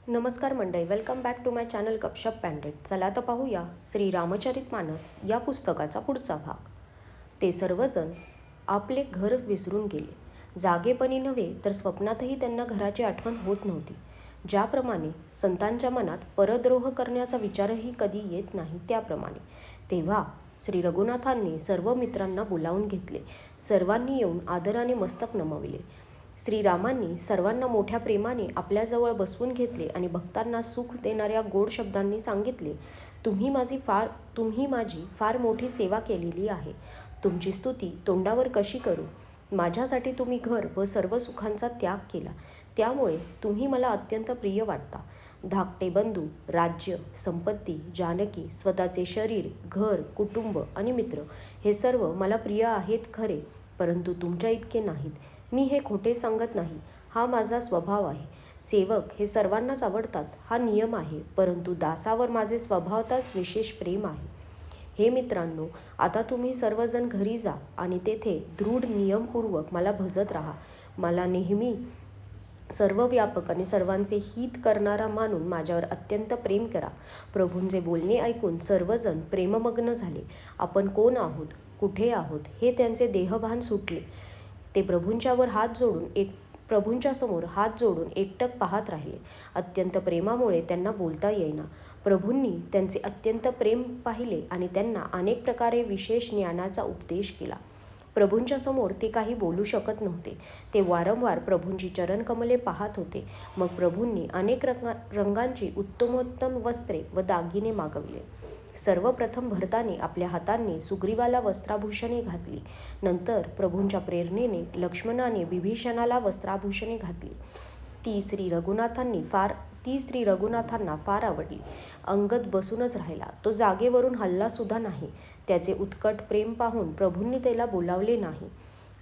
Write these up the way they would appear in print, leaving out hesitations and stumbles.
नमस्कार मंडळी, welcome back to my channel गपशप पॅन्डेट. चला तर पाहूया श्री रामचरितमानस या पुस्तकाचा पुढचा भाग. ते सर्वजण आपले घर विसरून गेले. जागेपणी नव्हे तर स्वप्नातही त्यांना घराची आठवण होत नव्हती. ज्याप्रमाणे संतांच्या मनात परद्रोह करण्याचा विचारही कधी येत नाही त्याप्रमाणे. तेव्हा श्री रघुनाथांनी सर्व मित्रांना बोलावून घेतले. सर्वांनी येऊन आदराने मस्तक नमविले. श्रीरामांनी सर्वांना मोठ्या प्रेमाने आपल्याजवळ बसवून घेतले आणि भक्तांना सुख देणाऱ्या गोड शब्दांनी सांगितले, तुम्ही माझी फार मोठी सेवा केलेली आहे. तुमची स्तुती तोंडावर कशी करू. माझ्यासाठी तुम्ही घर व सर्व सुखांचा त्याग केला, त्यामुळे तुम्ही मला अत्यंत प्रिय वाटता. धाकटे बंधू, राज्य, संपत्ती, जानकी, स्वतःचे शरीर, घर, कुटुंब आणि मित्र हे सर्व मला प्रिय आहेत खरे, परंतु तुमच्या इतके नाहीत. मी हे खोटे सांगत नाही, हा माझा स्वभाव आहे. सेवक हे सर्वांनाच आवडतात हा नियम आहे, परंतु दासावर माझे स्वभावतःच विशेष प्रेम आहे. हे मित्रांनो, आता तुम्ही सर्वजण घरी जा आणि तेथे दृढ नियमपूर्वक मला भजत राहा. मला नेहमी सर्वव्यापक आणि सर्वांचे हित करणारा मानून माझ्यावर अत्यंत प्रेम करा. प्रभूंचे बोलणे ऐकून सर्वजण प्रेममग्न झाले. आपण कोण आहोत, कुठे आहोत हे त्यांचे देहभान सुटले. ते प्रभूंच्या समोर हात जोडून एकटक पाहत राहिले. अत्यंत प्रेमामुळे त्यांना बोलता येईना. प्रभूंनी त्यांचे अत्यंत प्रेम पाहिले आणि त्यांना अनेक प्रकारे विशेष ज्ञानाचा उपदेश केला. प्रभूंच्या समोर ते काही बोलू शकत नव्हते. ते वारंवार प्रभूंची चरणकमले पाहत होते. मग प्रभूंनी अनेक रंगांची उत्तमोत्तम वस्त्रे व दागिने मागवले. सर्वप्रथम भरताने आपल्या हातांनी सुग्रीवाला वस्त्राभूषणे घातली. नंतर प्रभूंच्या प्रेरणेने लक्ष्मणाने विभीषणाला वस्त्राभूषणे घातली. ती श्री रघुनाथांना फार आवडली. अंगद बसूनच राहिला, तो जागेवरून हललासुद्धा नाही. त्याचे उत्कट प्रेम पाहून प्रभूंनी त्याला बोलावले नाही.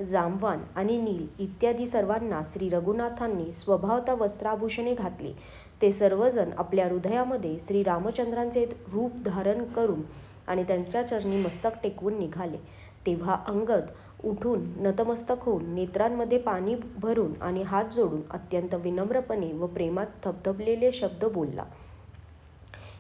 जांबवान आणि नील इत्यादी सर्वांना श्री रघुनाथांनी स्वभावता वस्त्राभूषणे घातली. ते सर्वजण आपल्या हृदयामध्ये श्री रामचंद्रांचे रूप धारण करून आणि त्यांच्या चरणी मस्तक टेकवून निघाले. तेव्हा अंगद उठून नतमस्तक होऊन नेत्रांमध्ये पाणी भरून आणि हात जोडून अत्यंत विनम्रपणे व प्रेमात थबथबलेले शब्द बोलला.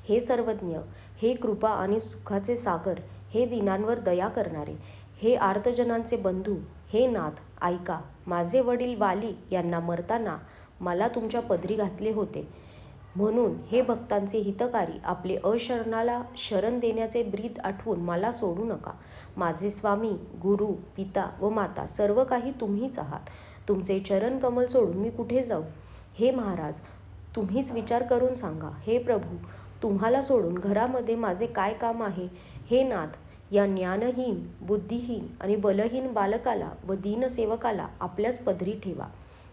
हे सर्वज्ञ, हे कृपा आणि सुखाचे सागर, हे दीनांवर दया करणारे, हे आर्तजनांचे बंधू, हे नाथ ऐका. माझे वडील वाली यांना मरताना मला तुमच्या पदरी घातले होते, म्हणून हे भक्तांचे हितकारी आपले अशरणाला शरण देण्याचे ब्रीद आठवून मला सोडू नका. माझे स्वामी, गुरु, पिता व माता सर्व काही तुम्हीच आहात. तुमचे चरण कमल सोडून मी कुठे जाऊ. हे महाराज, तुम्हीच विचार करून सांगा. हे प्रभू, तुम्हाला सोडून घरामध्ये माझे काय काम आहे. हे नाथ, या ज्ञानहीन, बुद्धिहीन आणि बलहीन बालकाला व दीनसेवकाला आपल्याच पदरी ठेवा.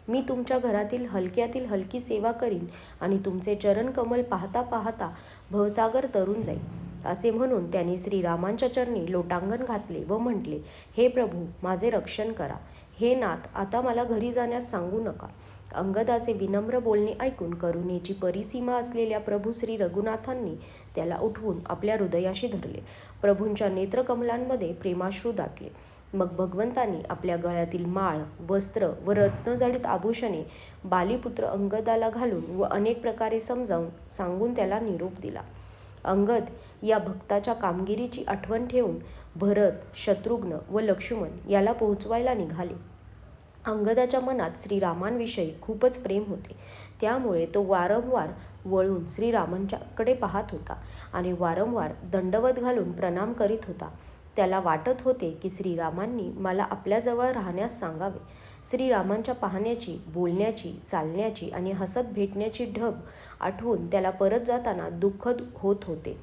मी तुमच्या घरातील हलक्यातील हलकी सेवा करीन आणि तुमचे चरण कमल पाहता पाहता भवसागर तरून जाईल. असे म्हणून त्यांनी श्रीरामांच्या चरणी लोटांगण घातले व म्हटले, हे प्रभू, माझे रक्षण करा. हे नाथ, आता मला घरी जाण्यास सांगू नका. अंगदाचे विनम्र बोलणे ऐकून करुणेची परिसीमा असलेल्या प्रभू श्री रघुनाथांनी त्याला उठवून आपल्या हृदयाशी धरले. प्रभूंच्या नेत्रकमलांमध्ये प्रेमाश्रू दाटले. मग भगवंतांनी आपल्या गळ्यातील माळ, वस्त्र व रत्नजडित आभूषणे बालीपुत्र अंगदाला घालून व अनेक प्रकारे समजावून सांगून त्याला निरोप दिला. अंगद या भक्ताच्या कामगिरीची आठवण ठेवून भरत, शत्रुघ्न व लक्ष्मण याला पोहोचवायला निघाले. अंगदाच्या मनात श्रीरामांविषयी खूपच प्रेम होते, त्यामुळे तो वारंवार वळून श्रीरामांच्याकडे पाहत होता आणि वारंवार दंडवत घालून प्रणाम करीत होता. त्याला वाटत होते की श्रीरामांनी मला आपल्याजवळ राहण्यास सांगावे. श्रीरामांच्या पाहण्याची, बोलण्याची, चालण्याची आणि हसत भेटण्याची ढब आठवून त्याला परत जाताना दुःख होत होते.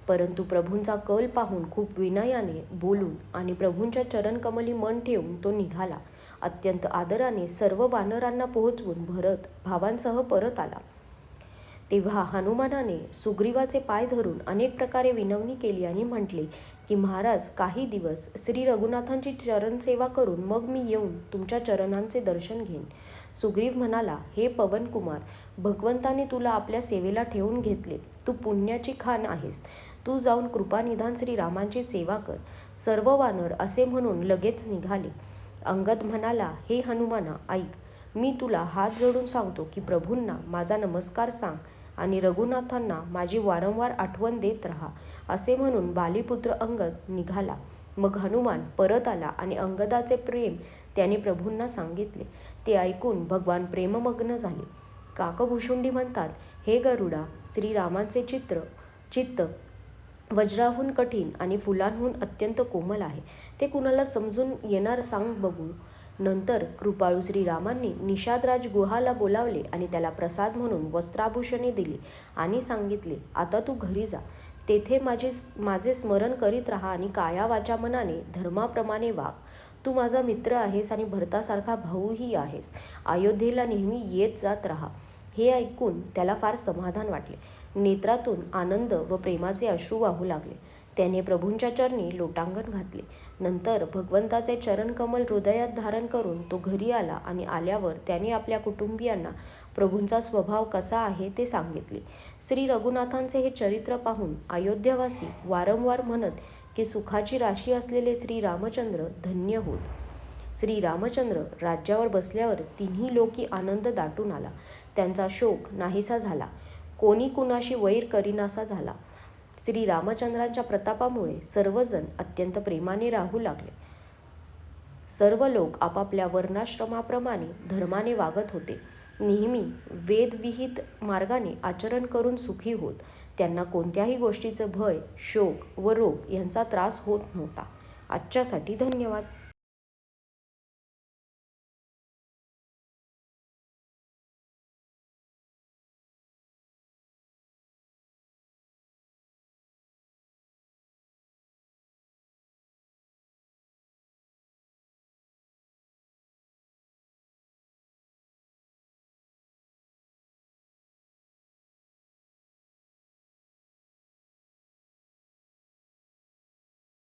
परंतु प्रभूंचा कल पाहून खूप विनयाने बोलून आणि प्रभूंच्या चरणकमली मन ठेवून तो निघाला. अत्यंत आदराने सर्व वानरांना पोहोचवून भरत भावांसह परत आला. तेव्हा हनुमानाने सुग्रीवाचे पाय धरून अनेक प्रकारे विनवणी केली आणि म्हटले की महाराज, काही दिवस श्री रघुनाथांची चरणसेवा करून मग मी येऊन तुमच्या चरणांचे दर्शन घेईन. सुग्रीव म्हणाला, हे पवनकुमार, भगवंताने तुला आपल्या सेवेला ठेवून घेतले. तू पुण्याची खान आहेस. तू जाऊन कृपानिधान श्रीरामांची सेवा कर. सर्व वानर असे म्हणून लगेच निघाले. अंगद म्हणाला, हे हनुमाना ऐक. मी तुला हात जोडून सांगतो की प्रभूंना माझा नमस्कार सांग. आणि रघुनाथांना माझी वारंवार आठवण देत राहा, असे म्हणून बालीपुत्र अंगद निघाला. मग हनुमान परत आला आणि अंगदाचे प्रेम त्याने प्रभूंना सांगितले. ते ऐकून भगवान प्रेममग्न झाले. काकभूषुंडी म्हणतात, हे गरुडा, श्रीरामांचे चित्त वज्राहून कठीण आणि फुलांहून अत्यंत कोमल आहे. ते कुणाला समजून येणार सांग बघू. नंतर कृपाळू श्रीरामांनी निषादराज गुहाला बोलावले आणि त्याला प्रसाद म्हणून वस्त्राभूषणे दिली आणि सांगितले, आता तू घरी जा. तेथे माझे स्मरण करीत राहा आणि काया वाचा मनाने धर्माप्रमाणे वाग. तू माझा मित्र आहेस आणि भरतासारखा भाऊही आहेस. अयोध्येला नेहमी येत जात राहा. हे ऐकून त्याला फार समाधान वाटले. नेत्रातून आनंद व प्रेमाचे अश्रू वाहू लागले. त्याने प्रभूंच्या चरणी लोटांगण घातले. नंतर भगवंताचे चरणकमल हृदयात धारण करून तो घरी आला आणि आल्यावर त्याने आपल्या कुटुंबियांना प्रभूंचा स्वभाव कसा आहे ते सांगितले. श्री रघुनाथांचे हे चरित्र पाहून अयोध्यावासी वारंवार म्हणत की सुखाची राशी असलेले श्रीरामचंद्र धन्य होत. श्रीरामचंद्र राज्यावर बसल्यावर तिन्ही लोकी आनंद दाटून आला. त्यांचा शोक नाहीसा झाला. कोणी कुणाशी वैर करीनासा झाला. श्रीरामचंद्रांच्या प्रतापामुळे सर्वजण अत्यंत प्रेमाने राहू लागले. सर्व लोक आपापल्या वर्णाश्रमाप्रमाणे धर्माने वागत होते. नेहमी वेदविहित मार्गाने आचरण करून सुखी होत. त्यांना कोणत्याही गोष्टीचं भय, शोक व रोग यांचा त्रास होत नव्हता. आजच्यासाठी धन्यवाद.